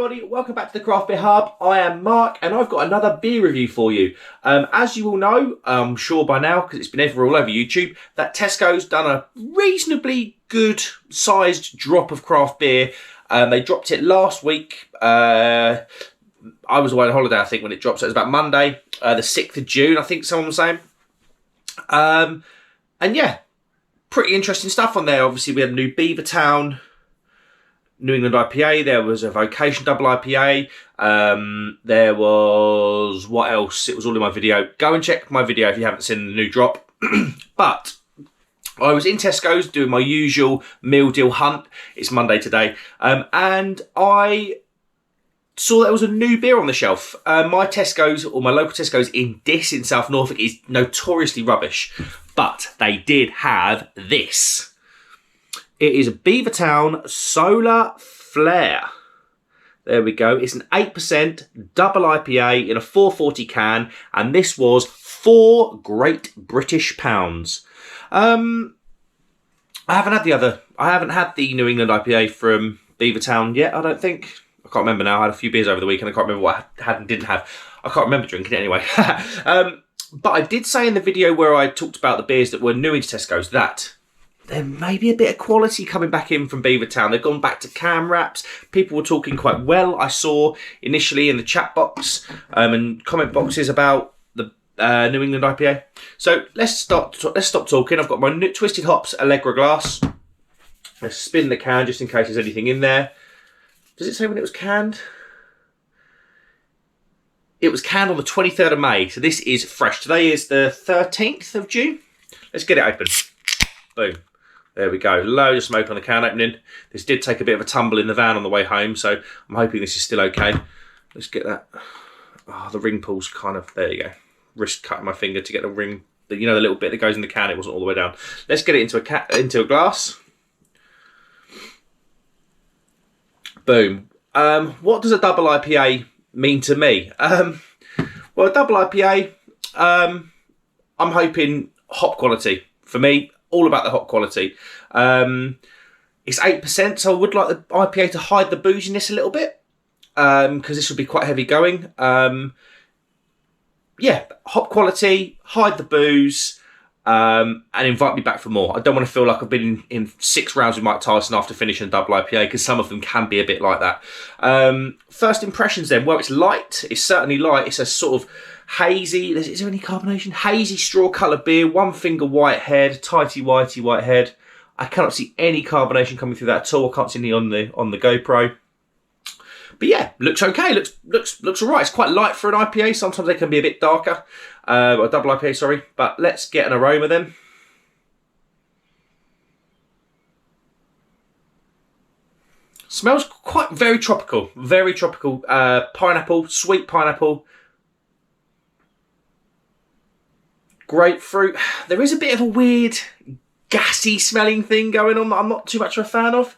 everybody, welcome back to the Craft Beer Hub. I am Mark and I've got another beer review for you. As you all know, I'm sure by now because it's been all over YouTube, that Tesco's done a reasonably good sized drop of craft beer. They dropped it last week. I was away on holiday I think when it dropped, so it was about Monday, the 6th of June I think someone was saying. And yeah, pretty interesting stuff on there. Obviously we had a new Beavertown New England IPA, there was a Vocation Double IPA, there was, what else? It was all in my video. Go and check my video if you haven't seen the new drop. But I was in Tesco's doing my usual meal deal hunt. It's Monday today. And I saw there was a new beer on the shelf. My Tesco's, or my local Tesco's in Diss in South Norfolk, is notoriously rubbish. But they did have this. It is a Beavertown Solar Flare. There we go. It's an 8% double IPA in a 440 can, and this was £4 Great British pounds. I haven't had the New England IPA from Beavertown yet, I don't think. I can't remember now. I had a few beers over the weekend. I can't remember what I had and didn't have. I can't remember drinking it anyway. But I did say in the video where I talked about the beers that were new into Tesco's that there may be a bit of quality coming back in from Beavertown. They've gone back to can wraps. People were talking quite well, I saw initially in the chat box and comment boxes about the New England IPA. So let's stop talking. I've got my Twisted Hops Allegra glass. Let's spin the can just in case there's anything in there. Does it say when it was canned? It was canned on the 23rd of May, so this is fresh. Today is the 13th of June. Let's get it open. Boom. There we go. Load of smoke on the can opening. This did take a bit of a tumble in the van on the way home, so I'm hoping this is still okay. Let's get that. Oh, the ring pull's kind of, there you go. Wrist cutting my finger to get the ring, you know, the little bit that goes in the can, it wasn't all the way down. Let's get it into a glass. Boom. What does a double IPA mean to me? Well, a double IPA, I'm hoping hop quality. For me, all about the hop quality. It's 8%, so I would like the IPA to hide the booziness a little bit, because this will be quite heavy going. Yeah, hop quality, hide the booze, and invite me back for more. I don't want to feel like I've been in 6 rounds with Mike Tyson after finishing a double IPA, because some of them can be a bit like that. First impressions then, well, it's light. It's certainly light. It's a sort of hazy, is there any carbonation? Hazy straw coloured beer, 1 finger white head, tighty whitey white head. I cannot see any carbonation coming through that at all. I can't see any on the GoPro. But yeah, looks okay. Looks alright. It's quite light for an IPA. Sometimes they can be a bit darker. Or a double IPA, sorry. But let's get an aroma then. Smells very tropical. Very tropical. Pineapple, sweet pineapple. Grapefruit. There is a bit of a weird gassy smelling thing going on that I'm not too much of a fan of.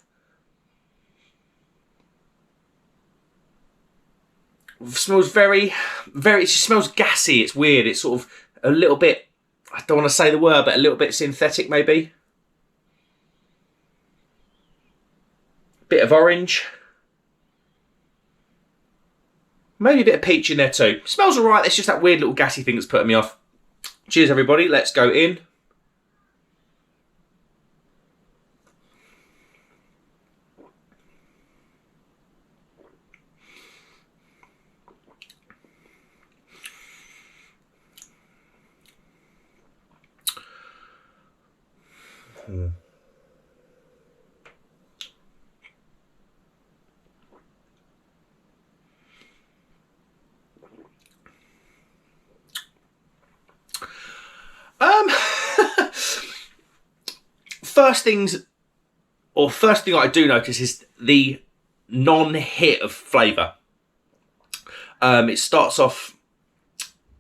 It smells it just smells gassy. It's weird. It's sort of a little bit, I don't want to say the word, but a little bit synthetic maybe. Bit of orange. Maybe a bit of peach in there too. Smells alright. It's just that weird little gassy thing that's putting me off. Cheers everybody, let's go in. First thing I do notice is the non-hit of flavour. It starts off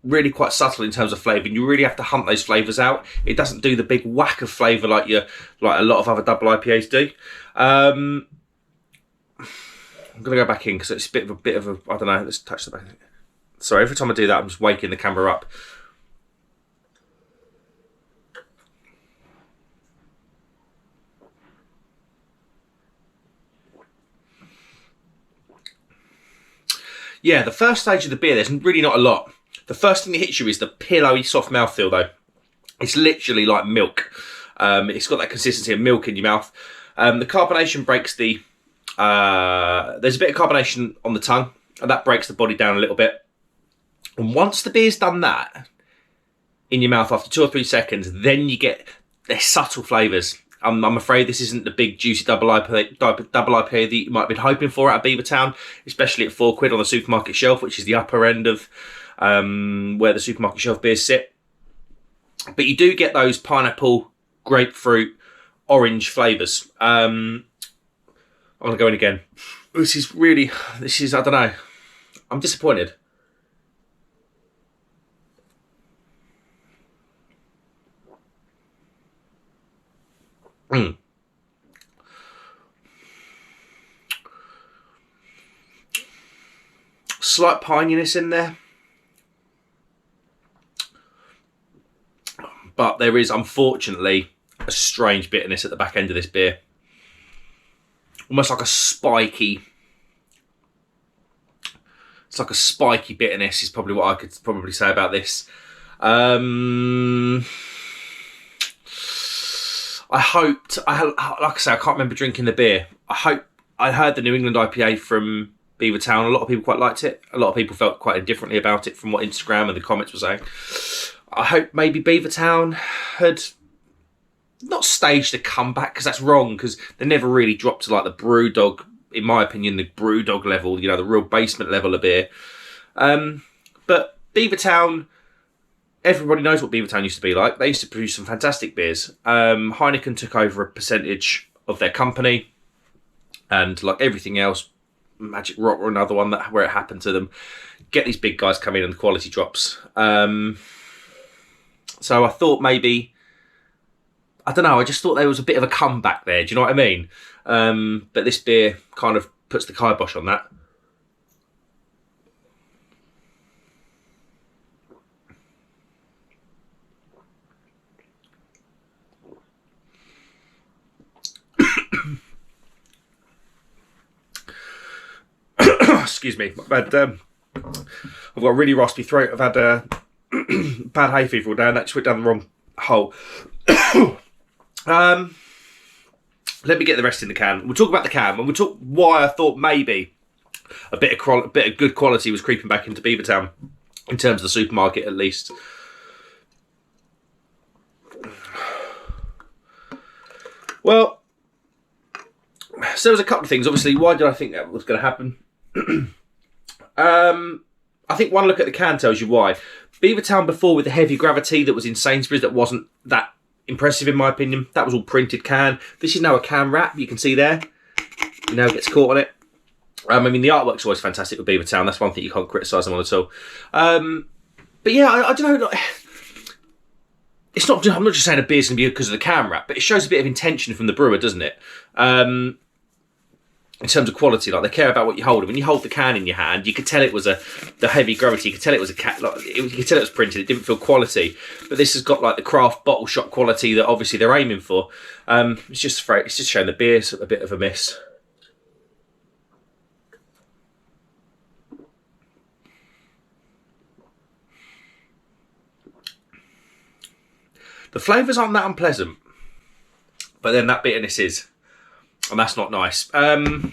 really quite subtle in terms of flavour, and you really have to hunt those flavours out. It doesn't do the big whack of flavour like a lot of other double IPAs do. I'm gonna go back in because it's a bit of a I don't know. Let's touch the back. Sorry, every time I do that, I'm just waking the camera up. Yeah, the first stage of the beer, there's really not a lot. The first thing that hits you is the pillowy, soft mouthfeel, though. It's literally like milk. It's got that consistency of milk in your mouth. The carbonation breaks the... there's a bit of carbonation on the tongue, and that breaks the body down a little bit. And once the beer's done that in your mouth after 2 or 3 seconds, then you get their subtle flavours. I'm afraid this isn't the big juicy double IPA that you might have been hoping for out of Beavertown, especially at £4 on the supermarket shelf, which is the upper end of where the supermarket shelf beers sit. But you do get those pineapple, grapefruit, orange flavours. I'm going to go in again. I don't know. I'm disappointed. Slight pininess in there. But there is, unfortunately, a strange bitterness at the back end of this beer. Almost like a spiky... It's like a spiky bitterness is probably what I could probably say about this. Like I say, I can't remember drinking the beer. I heard the New England IPA from Beavertown. A lot of people quite liked it. A lot of people felt quite indifferently about it from what Instagram and the comments were saying. I hope maybe Beavertown had not staged a comeback, because that's wrong, because they never really dropped to like the Brewdog, in my opinion, the Brewdog level, the real basement level of beer. But Beavertown, everybody knows what Beavertown used to be like. They used to produce some fantastic beers. Heineken took over a percentage of their company, and like everything else, Magic Rock were another one where it happened to them. Get these big guys come in and the quality drops. So I thought maybe, I don't know, I just thought there was a bit of a comeback there. Do you know what I mean? But this beer kind of puts the kibosh on that. Excuse me. I've got a really raspy throat. I've had bad hay fever all day, and that just went down the wrong hole. Let me get the rest in the can. We'll talk about the can, and we'll talk why I thought maybe a bit of good quality was creeping back into Beavertown, in terms of the supermarket at least. Well, so there was a couple of things. Obviously, why did I think that was going to happen? I think one look at the can tells you why. Beavertown before, with the heavy gravity that was in Sainsbury's, that wasn't that impressive in my opinion. That was all printed can. This is now a can wrap, you can see there. It now gets caught on it. I mean, the artwork's always fantastic with Beavertown. That's one thing you can't criticise them on at all. But yeah, I don't know. It's not. I'm not just saying a beer's going to be good because of the can wrap, but it shows a bit of intention from the brewer, doesn't it? In terms of quality, like they care about what you hold. When you hold the can in your hand, you could tell it was the heavy gravity. You could tell it was you could tell it was printed. It didn't feel quality, but this has got like the craft bottle shop quality that obviously they're aiming for. It's just showing the beer's a bit of a miss. The flavours aren't that unpleasant, but then that bitterness is. And that's not nice. So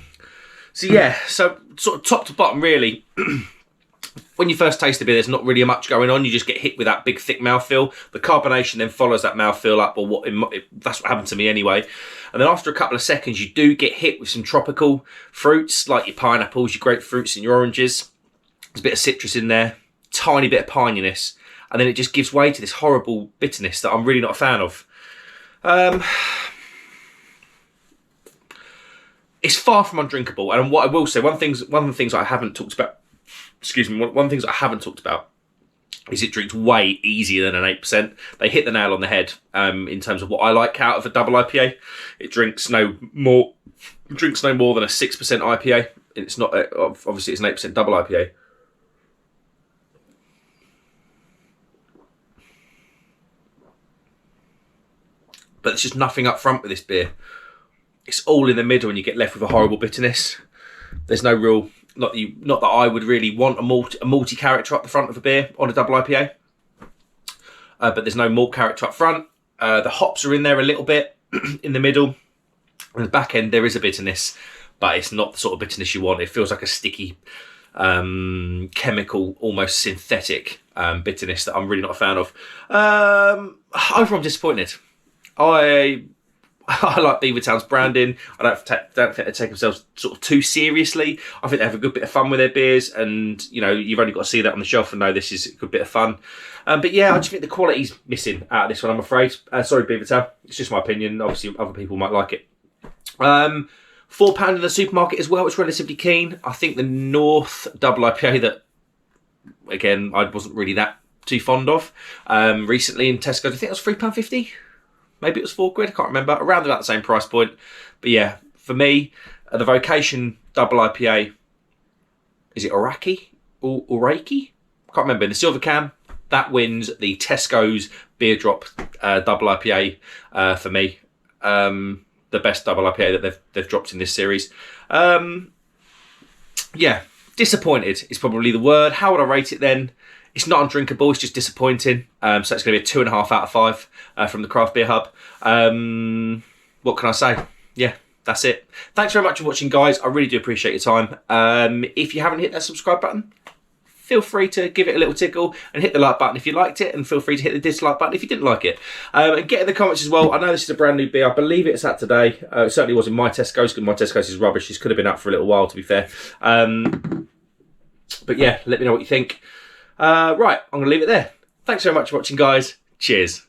yeah, so sort of top to bottom really, when you first taste the beer, there's not really much going on. You just get hit with that big thick mouthfeel. The carbonation then follows that mouthfeel up, or that's what happened to me anyway. And then after a couple of seconds, you do get hit with some tropical fruits, like your pineapples, your grapefruits and your oranges. There's a bit of citrus in there, tiny bit of pininess. And then it just gives way to this horrible bitterness that I'm really not a fan of. It's far from undrinkable, and what I will say, one of the things I haven't talked about, one of the things I haven't talked about is it drinks way easier than an 8%. They hit the nail on the head in terms of what I like out of a double IPA. It drinks no more than a 6% IPA. It's not obviously it's an 8% double IPA. But there's just nothing up front with this beer. It's all in the middle and you get left with a horrible bitterness. There's no real Not that I would really want a malty character up the front of a beer on a double IPA. But there's no malt character up front. The hops are in there a little bit in the middle. And the back end, there is a bitterness, but it's not the sort of bitterness you want. It feels like a sticky, chemical, almost synthetic bitterness that I'm really not a fan of. Overall, I'm disappointed. I like Beavertown's branding. I don't think they take themselves sort of too seriously. I think they have a good bit of fun with their beers, and you know, you've only got to see that on the shelf and know this is a good bit of fun. But yeah, I just think the quality's missing out of this one, I'm afraid. Sorry, Beavertown. It's just my opinion. Obviously, other people might like it. £4 in the supermarket as well. It's relatively keen. I think the North double IPA that, again, I wasn't really that too fond of recently in Tesco. I think it was £3.50. Maybe it was £4. I can't remember. Around about the same price point. But yeah, for me, the Vocation double IPA, is it Oraki? Oraki? Can't remember. In the silver can, that wins the Tesco's Beer Drop double IPA for me. The best double IPA that they've dropped in this series. Yeah, disappointed is probably the word. How would I rate it then? It's not undrinkable, it's just disappointing. So it's going to be a 2.5 out of 5 from the Craft Beer Hub. What can I say? Yeah, that's it. Thanks very much for watching, guys. I really do appreciate your time. If you haven't hit that subscribe button, feel free to give it a little tickle and hit the like button if you liked it, and feel free to hit the dislike button if you didn't like it. And get in the comments as well. I know this is a brand new beer. I believe it's out today. It certainly was in my Tesco's, because my Tesco's is rubbish. This could have been out for a little while, to be fair. But yeah, let me know what you think. Right, I'm going to leave it there. Thanks very much for watching, guys. Cheers.